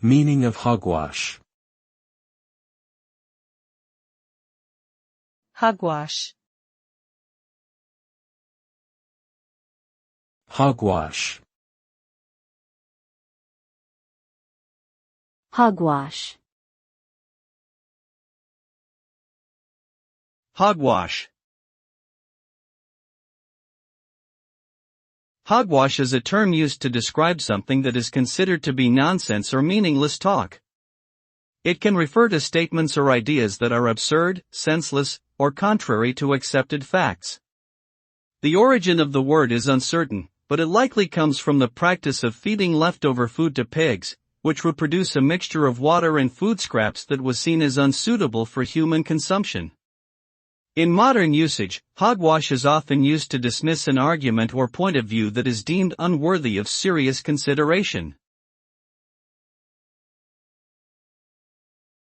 Meaning of hogwash. Hogwash. Hogwash. Hogwash. Hogwash. Hogwash is a term used to describe something that is considered to be nonsense or meaningless talk. It can refer to statements or ideas that are absurd, senseless, or contrary to accepted facts. The origin of the word is uncertain, but it likely comes from the practice of feeding leftover food to pigs, which would produce a mixture of water and food scraps that was seen as unsuitable for human consumption. In modern usage, hogwash is often used to dismiss an argument or point of view that is deemed unworthy of serious consideration.